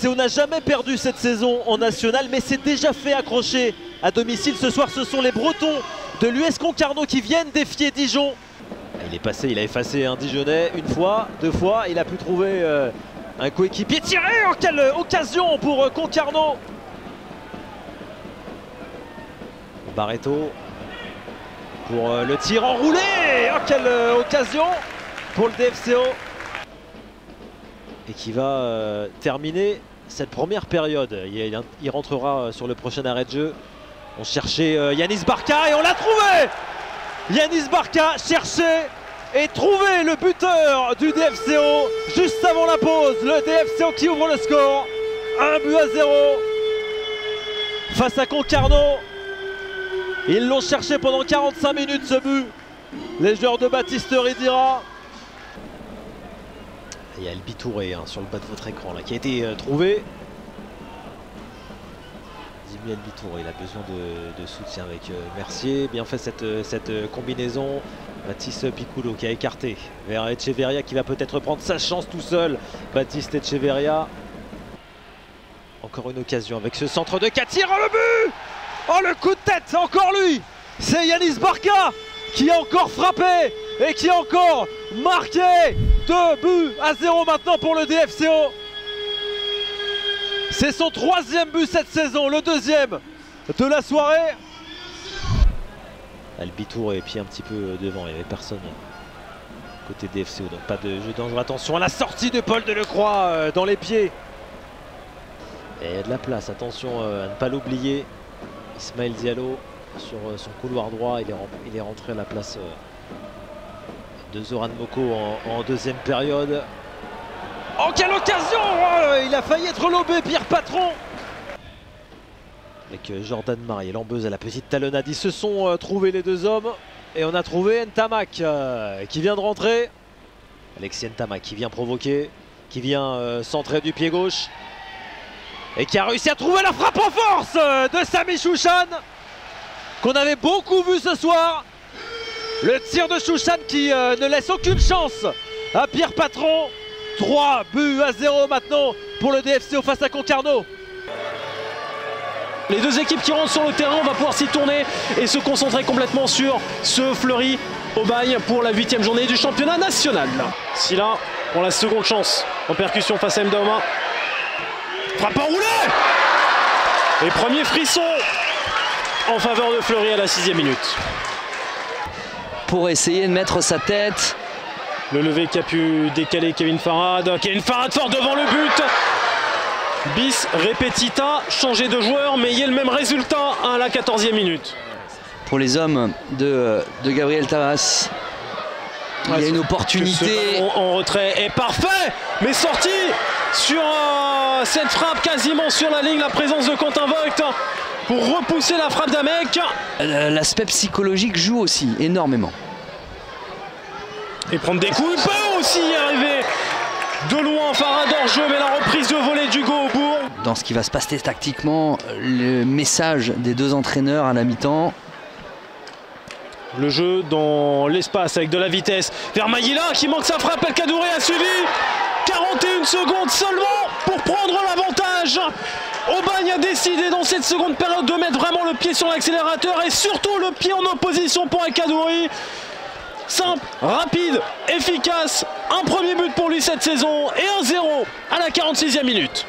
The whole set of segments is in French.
DFCO n'a jamais perdu cette saison en national, mais s'est déjà fait accrocher à domicile. Ce soir, ce sont les Bretons de l'US Concarneau qui viennent défier Dijon. Il est passé, il a effacé un Dijonais une fois, deux fois. Il a pu trouver un coéquipier tiré. Oh, quelle occasion pour Concarneau. Barreto pour le tir enroulé. Oh, quelle occasion pour le DFCO. Et qui va terminer cette première période. Il rentrera sur le prochain arrêt de jeu. On cherchait Yanis Barca et on l'a trouvé. Yanis Barca cherchait et trouvait le buteur du DFCO juste avant la pause. Le DFCO qui ouvre le score. 1-0 face à Concarneau. Ils l'ont cherché pendant 45 minutes ce but. Les joueurs de Baptiste Ridira. Il y a El Bitouré sur le bas de votre écran là, qui a été trouvé. Zimi El Bitouré, il a besoin de soutien avec Mercier. Bien fait cette combinaison. Baptiste Piccolo qui a écarté vers Echeverria qui va peut-être prendre sa chance tout seul. Baptiste Echeverria. Encore une occasion avec ce centre de Katir. Oh le but! Oh le coup de tête, encore lui! C'est Yanis Barca qui a encore frappé et qui a encore marqué. 2-0 maintenant pour le DFCO. C'est son 3e but cette saison, le 2e de la soirée. El Bitouré, pied un petit peu devant, il n'y avait personne côté DFCO, donc pas de jeu dangereux. Attention à la sortie de Paul Delecroix dans les pieds. Et il y a de la place, attention à ne pas l'oublier. Ismaël Diallo sur son couloir droit, il est rentré à la place de Zoran Moko en deuxième période. Oh quelle occasion! Il a failli être lobé, Pierre Patron. Avec Jordan Marie et Lambeuse à la petite talonnade, ils se sont trouvés les deux hommes. Et on a trouvé Ntamak qui vient de rentrer. Alexis Ntamak qui vient provoquer, qui vient centrer du pied gauche. Et qui a réussi à trouver la frappe en force de Sami Chouchan, qu'on avait beaucoup vu ce soir. Le tir de Chouchan qui ne laisse aucune chance à Pierre Patron. 3-0 maintenant pour le DFCO face à Concarneau. Les deux équipes qui rentrent sur le terrain, on va pouvoir s'y tourner et se concentrer complètement sur ce Fleury-Aubagne pour la 8e journée du championnat national. Silla pour la seconde chance en percussion face à Mdaoma. Frappe enroulée. Et premier frisson en faveur de Fleury à la 6e minute. Pour essayer de mettre sa tête. Le levé qui a pu décaler Kevin Farhad. Kevin Farhad fort devant le but. Bis repetita, changer de joueur, mais il y a le même résultat à la 14e minute. Pour les hommes de Gabriel Taras, il y a une opportunité. En retrait est parfait, mais sorti sur cette frappe quasiment sur la ligne. La présence de Quentin Vogt pour repousser la frappe d'Amek. L'aspect psychologique joue aussi énormément. Et prendre des coups, il peut aussi y arriver. De loin, Farhad hors jeu, mais la reprise de volée d'Hugo Aubourg. Dans ce qui va se passer tactiquement, le message des deux entraîneurs à la mi-temps. Le jeu dans l'espace avec de la vitesse vers Maïla qui manque sa frappe. El Kadouri a suivi. 41 secondes seulement pour prendre l'avantage. Aubagne a décidé dans cette seconde période de mettre vraiment le pied sur l'accélérateur et surtout le pied en opposition pour El Kadouri. Simple, rapide, efficace. Un premier but pour lui cette saison et 1-0 à la 46e minute.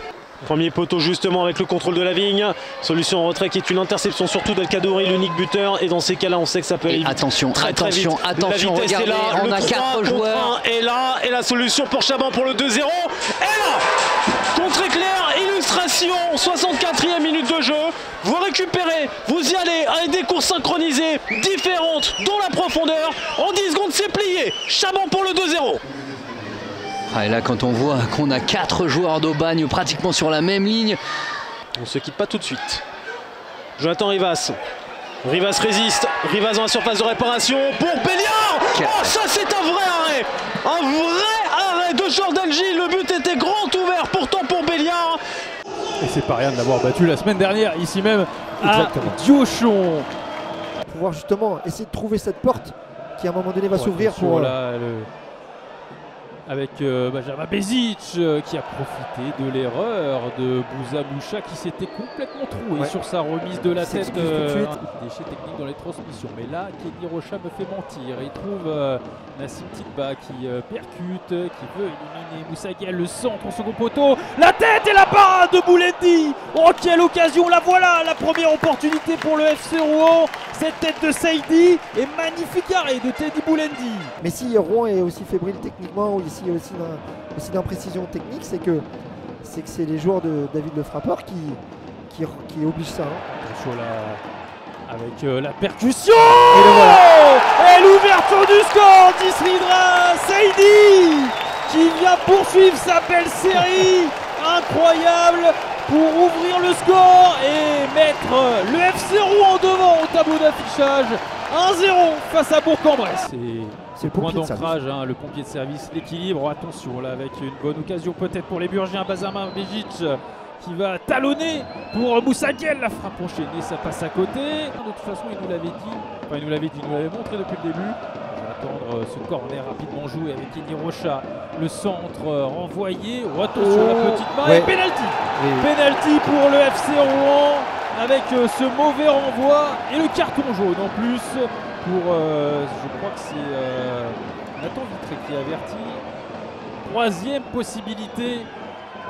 Premier poteau justement avec le contrôle de la vigne. Solution en retrait qui est une interception surtout d'El Kadouri, l'unique buteur. Et dans ces cas-là, on sait que ça peut aller vite. Attention, très attention, vite. attention, regardez, là, on a 4 joueurs. Et là, et la solution pour Chaban pour le 2-0. Et là, contre-éclair, illustration, 64e minute de jeu. Vous récupérez, vous y allez avec des courses synchronisées différentes, dont la profondeur. En 10 secondes, c'est plié. Chaban pour le 2-0. Ah, et là, quand on voit qu'on a 4 joueurs d'Aubagne pratiquement sur la même ligne. On ne se quitte pas tout de suite. Jonathan Rivas. Rivas résiste. Rivas dans la surface de réparation pour Béliard. Oh, ça c'est un vrai arrêt. Un vrai arrêt de Jordan Gilles. Le but était grand ouvert pourtant pour Béliard. Et c'est pas rien de l'avoir battu la semaine dernière, ici même, à Diochon. Pour pouvoir justement essayer de trouver cette porte qui à un moment donné va s'ouvrir pour... avec Benjamin Bezic qui a profité de l'erreur de Bouza Boucha qui s'était complètement troué sur sa remise de la tête. Déchet technique dans les transmissions. Mais là, Kenny Rocha me fait mentir. Il trouve Nassim Tikba qui percute, qui veut éliminer Moussa Gueye, le centre au second poteau. La tête et la parade de Boulendi. Oh, quelle occasion! La voilà, la première opportunité pour le FC Rouen. Cette tête de Saïdi et magnifique arrêt de Teddy Boulendi. Mais si Rouen est aussi fébrile techniquement, ou ici aussi d'imprécision technique, c'est que c'est les joueurs de David Le Frappeur qui obligent ça. Avec la percussion et l'ouverture du score d'Isridra Saïdi qui vient poursuivre sa belle série incroyable pour ouvrir le score et mettre le FC Rouen devant au tableau d'affichage. 1-0 face à Bourg-en-Bresse. C'est le point d'ancrage, hein, le pompier de service, l'équilibre. Attention là avec une bonne occasion peut-être pour les Burgiens. Benjamin Bezic qui va talonner pour Moussa Gueye. La frappe enchaînée, ça passe à côté. De toute façon il nous l'avait dit, enfin il nous l'avait montré depuis le début. On va attendre ce corner rapidement joué avec Kenny Rocha. Le centre renvoyé. Oh, attention la petite main et pénalty. Pénalty pour le FC Rouen avec ce mauvais renvoi et le carton jaune en plus pour, je crois que c'est Nathan Vitré qui avertit. Troisième possibilité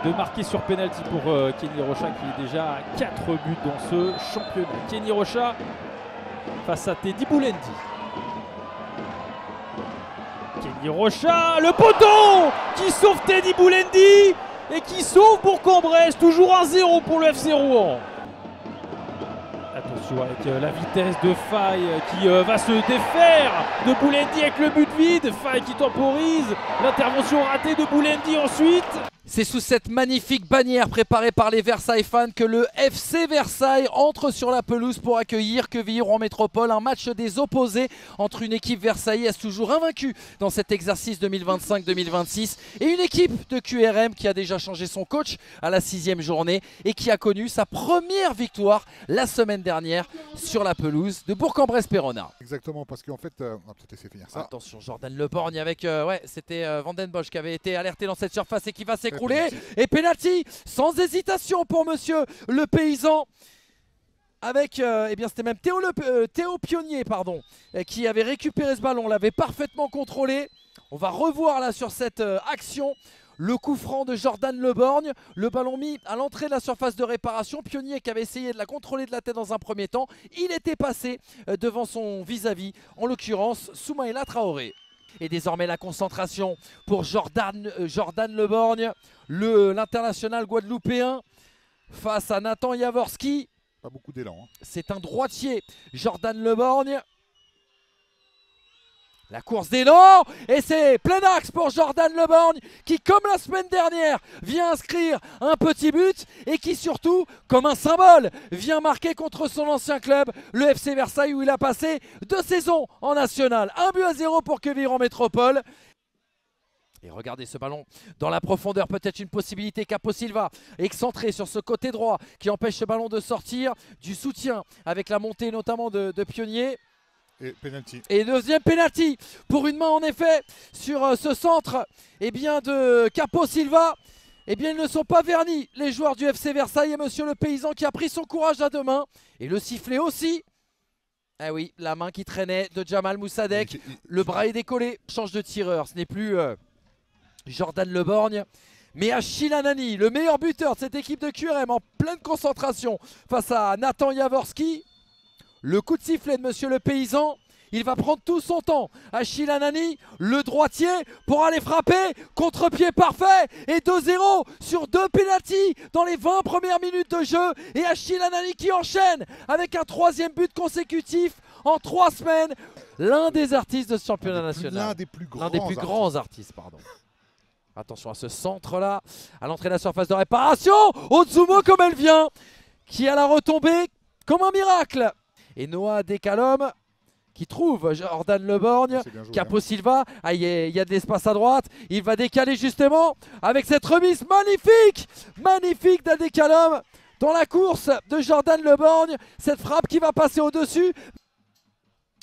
de marquer sur pénalty pour Kenny Rocha qui est déjà à 4 buts dans ce championnat. Kenny Rocha face à Teddy Boulendi. Kenny Rocha, le poteau qui sauve Teddy Boulendi et qui sauve Bourg-en-Bresse. Toujours 1-0 pour le FC Rouen. Attention avec la vitesse de Faye qui va se défaire de Boulendi avec le but vide. Faye qui temporise. L'intervention ratée de Boulendi ensuite. C'est sous cette magnifique bannière préparée par les Versailles fans que le FC Versailles entre sur la pelouse pour accueillir Quevilly-Rouen Métropole. Un match des opposés entre une équipe versaillaise toujours invaincue dans cet exercice 2025-2026 et une équipe de QRM qui a déjà changé son coach à la 6e journée et qui a connu sa première victoire la semaine dernière sur la pelouse de Bourg-en-Bresse-Péronard. Exactement, parce qu'en fait, on va peut-être essayer de finir ça. Attention, Jordan Le Borgne avec, c'était Van Den Bosch qui avait été alerté dans cette surface et qui va s'écrouler. Et penalty sans hésitation pour monsieur le paysan. Avec, eh bien c'était même Théo Pionnier pardon, qui avait récupéré ce ballon, l'avait parfaitement contrôlé. On va revoir là sur cette action. Le coup franc de Jordan Le Borgne, le ballon mis à l'entrée de la surface de réparation. Pionnier qui avait essayé de la contrôler de la tête dans un premier temps. Il était passé devant son vis-à-vis, en l'occurrence Soumaïla Traoré. Et désormais la concentration pour Jordan Le Borgne, l'international guadeloupéen, face à Nathan Jaworski. Pas beaucoup d'élan. Hein. C'est un droitier, Jordan Le Borgne. La course d'élan et c'est plein axe pour Jordan Le Borgne qui, comme la semaine dernière, vient inscrire un petit but et qui surtout, comme un symbole, vient marquer contre son ancien club, le FC Versailles, où il a passé 2 saisons en national. 1-0 pour Quevilly-Rouen Métropole. Et regardez ce ballon dans la profondeur, peut-être une possibilité. Capo Silva excentré sur ce côté droit qui empêche ce ballon de sortir. Du soutien avec la montée notamment de Pionnier. Et penalty. Et deuxième penalty pour une main en effet sur ce centre de Capo Silva. Ils ne sont pas vernis les joueurs du FC Versailles et monsieur le paysan qui a pris son courage à 2 mains. Et le sifflet aussi. Ah oui, la main qui traînait de Jamal Moussadek. Le bras est décollé, change de tireur. Ce n'est plus Jordan Le Borgne, mais Achille Anani, le meilleur buteur de cette équipe de QRM en pleine concentration face à Nathan Jaworski. Le coup de sifflet de monsieur le paysan, il va prendre tout son temps. Achille Anani, le droitier, pour aller frapper, contre-pied parfait et 2-0 sur 2 pénaltys dans les 20 premières minutes de jeu. Et Achille Anani qui enchaîne avec un 3e but consécutif en 3 semaines. L'un des artistes de ce championnat national. L'un des plus grands artistes, pardon. Attention à ce centre-là, à l'entrée de la surface de réparation. Ozumo comme elle vient, qui a la retombée comme un miracle. Et Noah Descalom qui trouve Jordan Le Borgne. Capo Silva, il y a de l'espace à droite. Il va décaler justement avec cette remise magnifique d'Adescalom dans la course de Jordan Le Borgne. Cette frappe qui va passer au-dessus.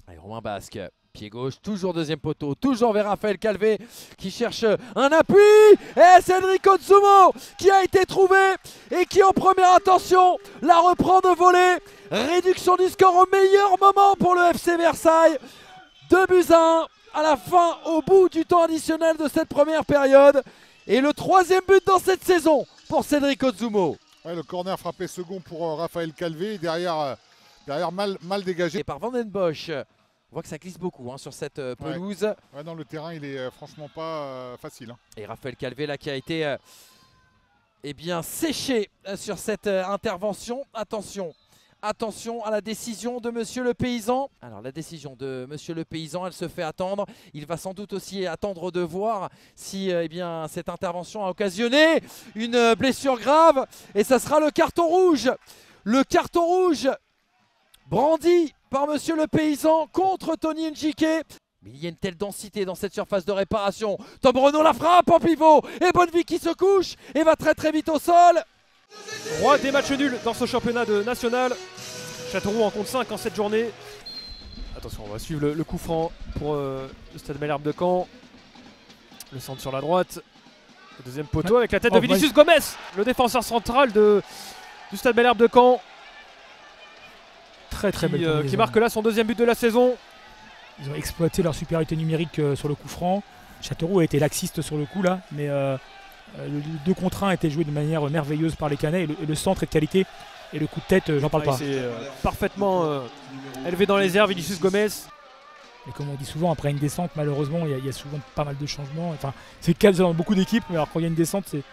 Allez, Romain Basque Pied gauche, toujours deuxième poteau, toujours vers Raphaël Calvé qui cherche un appui. Et c'est Enrico Zumo qui a été trouvé et qui en première intention la reprend de volée. Réduction du score au meilleur moment pour le FC Versailles. 2-1 à la fin, au bout du temps additionnel de cette première période. Et le 3e but dans cette saison pour Cédric Ozumo. Ouais, le corner frappé second pour Raphaël Calvé. Derrière mal dégagé. Et par Van den Bosch. On voit que ça glisse beaucoup sur cette pelouse. Ouais, dans le terrain, il est franchement pas facile. Et Raphaël Calvé là qui a été séché sur cette intervention. Attention à la décision de Monsieur le Paysan. Alors la décision de Monsieur le Paysan, elle se fait attendre. Il va sans doute aussi attendre de voir si cette intervention a occasionné une blessure grave. Et ça sera le carton rouge. Le carton rouge brandi par Monsieur le Paysan contre Tony Njike. Mais il y a une telle densité dans cette surface de réparation. Tom Renaud la frappe en pivot. Et Bonnevie qui se couche et va très très vite au sol. Roi des matchs nuls dans ce championnat de national. Châteauroux en compte 5 en cette journée. Attention, on va suivre le coup franc pour le Stade Malherbe de Caen. Le centre sur la droite. Le deuxième poteau avec la tête de Vinicius Gomez, le défenseur central du Stade Malherbe de Caen. Très belle qui marque là son 2e but de la saison. Ils ont exploité leur supériorité numérique sur le coup franc. Châteauroux a été laxiste sur le coup là, mais le 2 contre 1 a été joué de manière merveilleuse par les Canets et le centre est de qualité. Et le coup de tête, j'en parle pas. C'est parfaitement élevé dans les airs, Vinicius Gomez. Et comme on dit souvent, après une descente, malheureusement, il y a souvent pas mal de changements. Enfin, c'est le cas dans beaucoup d'équipes, mais alors quand il y a une descente, c'est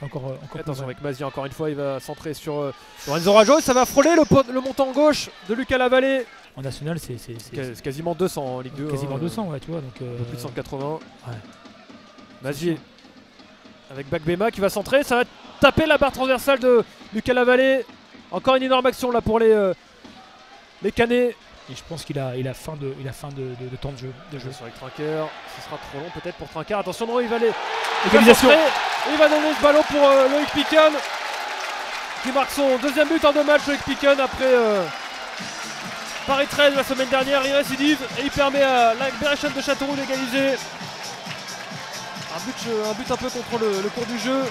encore attention avec Mazia, encore une fois, il va centrer sur Lorenzo Rajo. Ça va frôler le montant gauche de Lucas Lavallée. En national, c'est quasiment 200 en Ligue 2. Quasiment 200, ouais, tu vois. Donc, plus de 180. Ouais. Mazier avec Bagbema qui va centrer. Ça va taper la barre transversale de Lucas Lavallée. Encore une énorme action là pour les Canets. Et je pense qu'il a fin de temps de jeu. Sur avec Trinquer, ce sera trop long peut-être pour Trinquer. Attention, non, il va aller. Égalisation. Il va donner ce ballon pour Loïc Picken qui marque son 2e but en 2 matchs. Loïc Picken après Paris 13 la semaine dernière, il récidive et il permet à la Berrichonne de Châteauroux d'égaliser. Un but un peu contre le cours du jeu.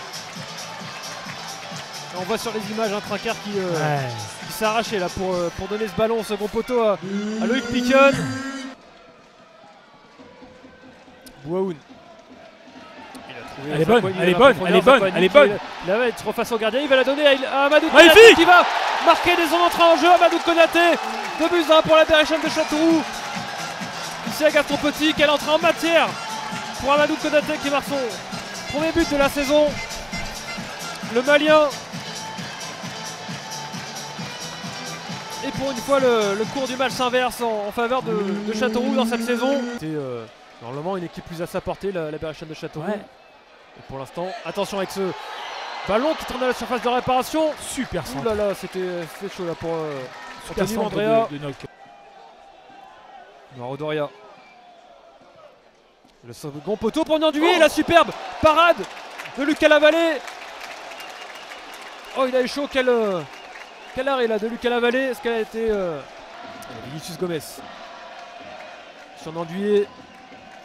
Et on voit sur les images un Trinquer qui s'est arraché là pour donner ce ballon au second poteau à Loïc Picken. Bouaoun. Elle est bonne. Il va être face au gardien, il va la donner à Amadou Konaté qui va marquer des entrées en jeu. Amadou Konaté, 2-1 pour la Berrichonne de Châteauroux. Ici à Gaston Petit, quelle entrée en matière pour Amadou Konaté qui marque son 1er but de la saison. Le Malien. Et pour une fois, le cours du match s'inverse en faveur de Châteauroux dans cette saison. C'était normalement une équipe plus à sa portée, la Berrichonne de Châteauroux. Ouais. Et pour l'instant, attention avec ce ballon qui tourne à la surface de réparation. Super centre. Ouh là là, c'était chaud là pour Anthony Andrea. Noiro Doria. Le second poteau pour Nanduy, la superbe parade de Lucas Lavallée. Oh, il a eu chaud, quel arrêt là de Lucas Lavallée. Est-ce qu'elle a été Vinicius Gomez sur Nanduy.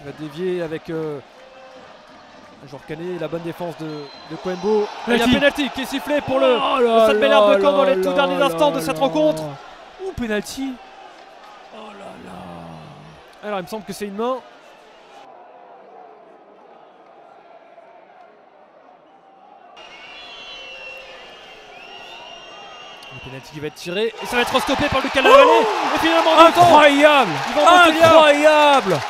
Il va dévier avec un joueur canet, la bonne défense de Coembo. Il y a un penalty qui est sifflé pour le Stade Malherbe de Caen dans les tout derniers instants de cette rencontre. Ouh, penalty. Oh là là. Alors il me semble que c'est une main. Le penalty qui va être tiré et ça va être stoppé par Lucas Lavallée. Et finalement incroyable. Incroyable.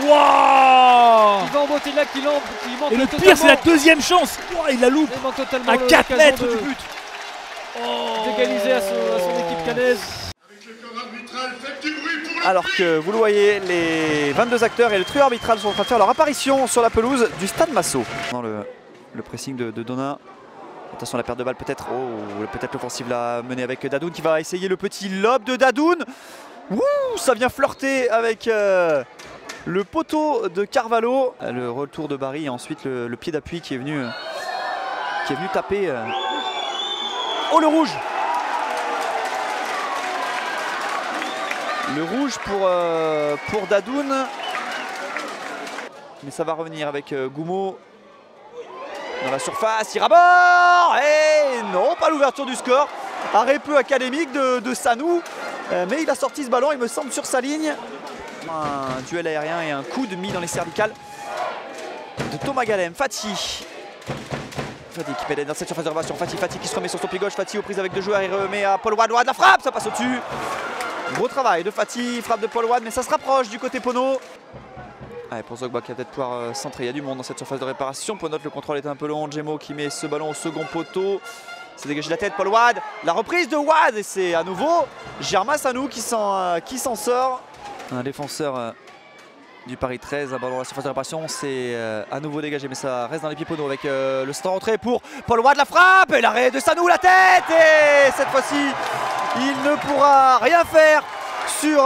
Waouh! Yvan Botelia qui manque. Et le pire, c'est la 2e chance. Wow, il la loupe. Il manque totalement à 4 mètres du but. D'égaliser à son équipe canaise. Alors que vous le voyez, les 22 acteurs et le trio arbitral sont en train de faire leur apparition sur la pelouse du Stade Massot. Dans le pressing de Donat. Attention à la perte de balle peut-être. Oh, peut-être l'offensive là menée avec Dadoun qui va essayer le petit lob de Dadoun. Ouh, ça vient flirter avec le poteau de Carvalho. Le retour de Barry et ensuite le pied d'appui qui est venu taper. Oh, le rouge! Le rouge pour Dadoun. Mais ça va revenir avec Goumeau. Dans la surface, il rabord. Et non, pas l'ouverture du score. Arrêt peu académique de Sanou. Mais il a sorti ce ballon, il me semble, sur sa ligne. Un duel aérien et un coude mis dans les cervicales de Thomas Galem. Fati qui pénètre dans cette surface de réparation. Fati qui se remet sur son pied gauche. Fati aux prises avec deux joueurs. Il remet à Paul Wade. La frappe, ça passe au-dessus. Gros travail de Fati. Frappe de Paul Wade, mais ça se rapproche du côté Pono. Allez, pour Zogba qui va peut-être pouvoir centrer. Il y a du monde dans cette surface de réparation. Ponote, le contrôle est un peu long. Djemo qui met ce ballon au second poteau. C'est dégagé la tête, Paul Wade. La reprise de Wade. Et c'est à nouveau Germain Sanou qui s'en sort. Un défenseur du Paris 13, un ballon à la surface de réparation, c'est à nouveau dégagé, mais ça reste dans les pieds Pono avec le stand entrée pour Paul Wade, la frappe et l'arrêt de Sanou, la tête, et cette fois-ci il ne pourra rien faire sur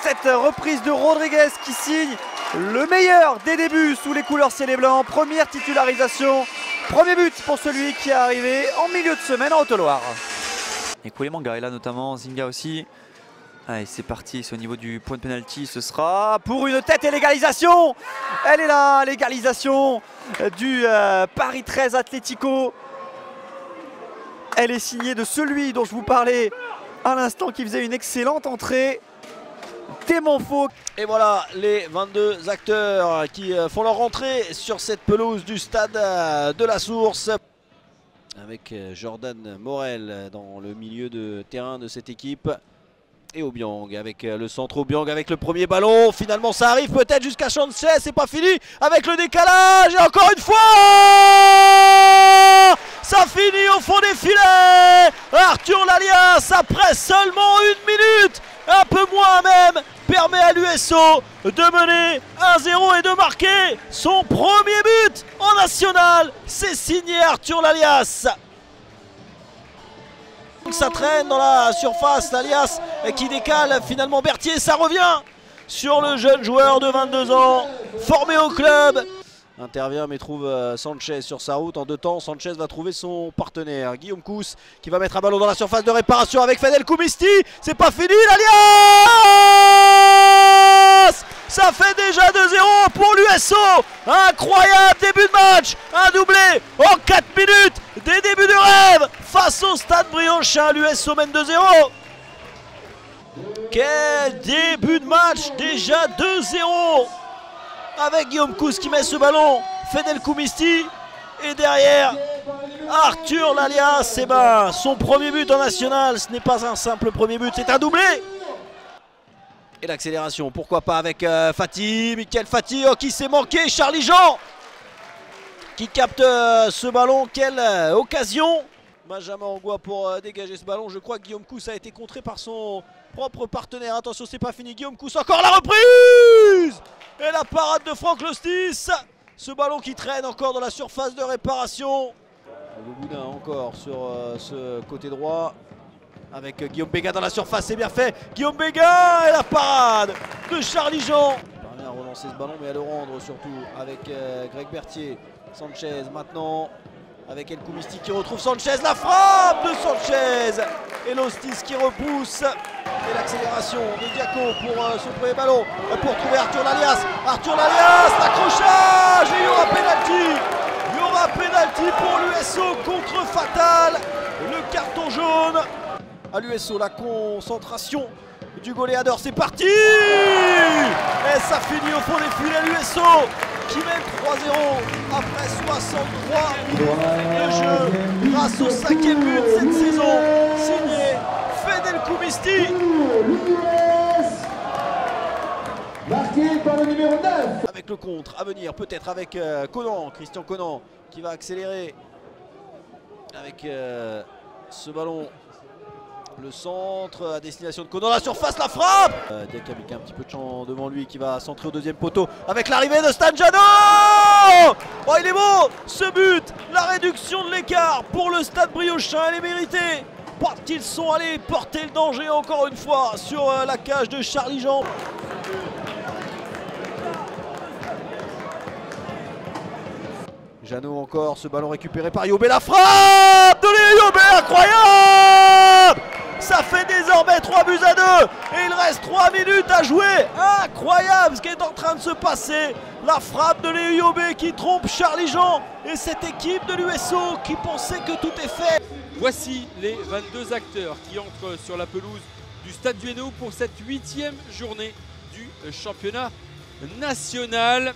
cette reprise de Rodriguez qui signe le meilleur des débuts sous les couleurs ciel et blanc. Première titularisation, premier but pour celui qui est arrivé en milieu de semaine en Haute-Loire. Et Koulemanga est là notamment, Zinga aussi. Allez, c'est parti, c'est au niveau du point de pénalty, ce sera pour une tête et l'égalisation. Elle est là, l'égalisation du Paris 13 Atlético. Elle est signée de celui dont je vous parlais à l'instant qui faisait une excellente entrée, Témanfo. Et voilà les 22 acteurs qui font leur entrée sur cette pelouse du stade de la Source. Avec Jordan Morel dans le milieu de terrain de cette équipe. Et Obiang avec le centre, Obiang avec le premier ballon. Finalement ça arrive peut-être jusqu'à Sanchez, c'est pas fini avec le décalage. Et encore une fois ça finit au fond des filets. Arthur Lalias après seulement 1 minute, un peu moins même, permet à l'USO de mener 1-0 et de marquer son premier but en national. C'est signé Arthur Lalias. Ça traîne dans la surface, Lalias qui décale finalement Berthier, ça revient sur le jeune joueur de 22 ans formé au club. Intervient mais trouve Sanchez sur sa route en 2 temps. Sanchez va trouver son partenaire Guillaume Kous qui va mettre un ballon dans la surface de réparation avec Fadel Koumisti. C'est pas fini, Lalias. Ça fait déjà 2-0 pour l'USO. Incroyable début de match, un doublé en 4 minutes, des débuts de rêve face au Stade Briochin. L'USO mène 2-0. Quel début de match, déjà 2-0 avec Guillaume Kous qui met ce ballon, Fadel Koumisti et derrière Arthur Lalias. Et ben, son premier but en national, ce n'est pas un simple premier but, c'est un doublé. Et l'accélération, pourquoi pas avec Fati, Mickaël Fati qui s'est manqué, Charlie Jean qui capte ce ballon, quelle occasion. Benjamin Angois pour dégager ce ballon, je crois que Guillaume Kous a été contré par son propre partenaire. Attention, c'est pas fini, Guillaume Kous, encore la reprise. Et la parade de Franck Lostis. Ce ballon qui traîne encore dans la surface de réparation. Le Boudin encore sur ce côté droit. Avec Guillaume Béguin dans la surface, c'est bien fait. Guillaume Béguin et la parade de Charlie Jean. Il parvient à relancer ce ballon mais à le rendre surtout avec Greg Berthier. Sanchez maintenant avec El Koumisti qui retrouve Sanchez. La frappe de Sanchez. Et Lostis qui repousse. Et l'accélération de Diaco pour son premier ballon pour trouver Arthur Lalias. Arthur Lalias, l'accrochage et il y aura pénalty. Il y aura pénalty pour l'USO contre Fatal. Le carton jaune à l'USO, la concentration du goléador, c'est parti. Et ça finit au fond des filets, l'USO qui mène 3-0 après 63 minutes de jeu grâce au 5e but de cette saison, signé Fadel Koumisti. Marqué par le numéro 9. Avec le contre à venir, peut-être avec Conan, Christian Conan qui va accélérer avec ce ballon. Le centre à destination de Conan, la surface, la frappe. Diak avec un petit peu de champ devant lui qui va centrer au 2e poteau avec l'arrivée de Stanjano. Oh, il est beau ce but, la réduction de l'écart pour le Stade Briochin, elle est méritée. Ils sont allés porter le danger encore une fois sur la cage de Charlie Jean. Jeannot encore, ce ballon récupéré par Yobé, la frappe de Yobé, incroyable. Ça fait désormais 3-2 et il reste 3 minutes à jouer. Incroyable ce qui est en train de se passer. La frappe de Léo Yobé qui trompe Charlie Jean et cette équipe de l'USO qui pensait que tout est fait. Voici les 22 acteurs qui entrent sur la pelouse du Stade du Hainaut pour cette 8e journée du championnat national.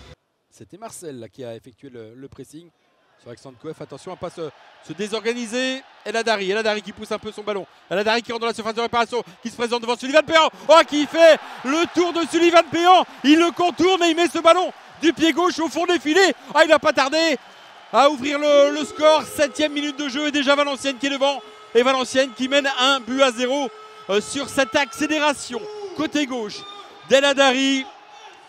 C'était Marcel là, qui a effectué le pressing sur Alexandre Kouef. Attention à ne pas se désorganiser. El Hadari qui pousse un peu son ballon. El Hadari qui rentre dans la surface de réparation, qui se présente devant Sullivan Péan. Oh, qui fait le tour de Sullivan Péan. Il le contourne et il met ce ballon du pied gauche au fond des filets. Ah, il n'a pas tardé à ouvrir le score. 7e minute de jeu et déjà Valenciennes qui est devant. Et Valenciennes qui mène 1-0 sur cette accélération côté gauche d'El Hadari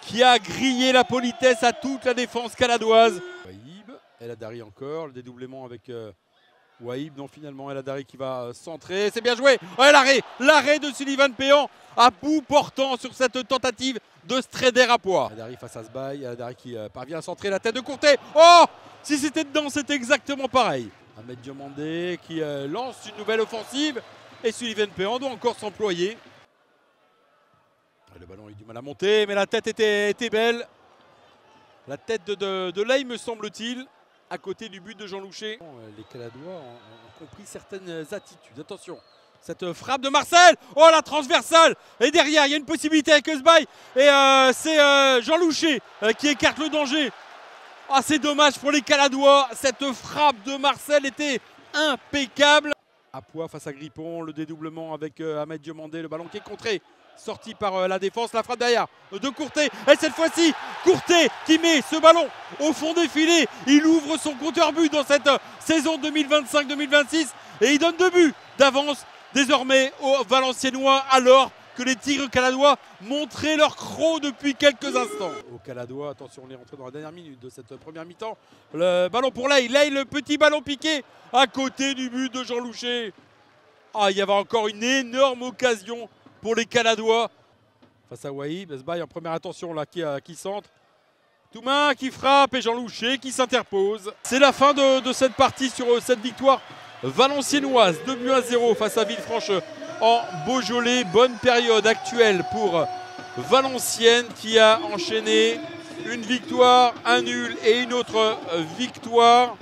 qui a grillé la politesse à toute la défense caladoise. Waïb, El Hadari encore, le dédoublement avec Waïb. Non, finalement El Hadari qui va centrer. C'est bien joué. Oh, l'arrêt de Sullivan Péan à bout portant sur cette tentative de Strader à poids. El Hadari face à Sbaï. El Hadari qui parvient à centrer la tête de Courtet. Oh, si c'était dedans, c'était exactement pareil. Ahmed Diomandé qui lance une nouvelle offensive. Et Sullivan Péan doit encore s'employer. Le ballon a eu du mal à monter, mais la tête était belle. La tête de Ley, me semble-t-il, à côté du but de Jean Louchet. Les Caladois ont compris certaines attitudes. Attention, cette frappe de Marcel. Oh, la transversale. Et derrière, il y a une possibilité avec Eusbaï. Et c'est Jean Louchet qui écarte le danger. Ah, c'est dommage pour les Caladois. Cette frappe de Marcel était impeccable. À poids face à Grippon, le dédoublement avec Ahmed Diomandé, le ballon qui est contré. Sorti par la défense, la frappe derrière de Courtet. Et cette fois-ci, Courtet qui met ce ballon au fond des filets. Il ouvre son compteur but dans cette saison 2025-2026. Et il donne 2 buts d'avance désormais aux Valenciennois alors que les Tigres caladois montraient leur croc depuis quelques instants. Aux Caladois, attention, on est rentré dans la dernière minute de cette première mi-temps. Le ballon pour Ley. Ley, le petit ballon piqué à côté du but de Jean Louchet. Ah, il y avait encore une énorme occasion pour les Caladois. Face à Waïb, Sbaï en première attention là qui centre. Toumain qui frappe et Jean Louchet qui s'interpose. C'est la fin de cette partie sur cette victoire valenciennoise. 2-0 face à Villefranche en Beaujolais. Bonne période actuelle pour Valenciennes qui a enchaîné une victoire, un nul et une autre victoire.